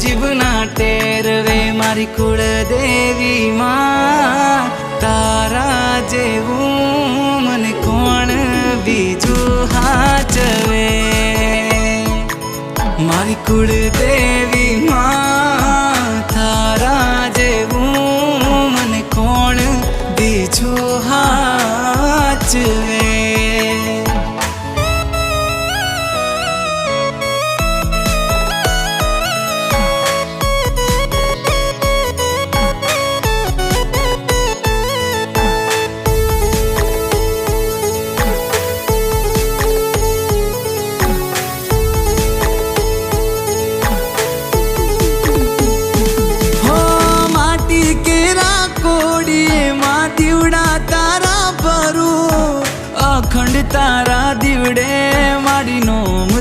जीवना टेरवे मारी कुलदेवी मां तारा जेवू मने कोण बीजू हाचवे मारी कुलदेवी मां तारा जेवू मने कोण बीजू हाचवे। अखंड तारा दीवड़े मारी नोम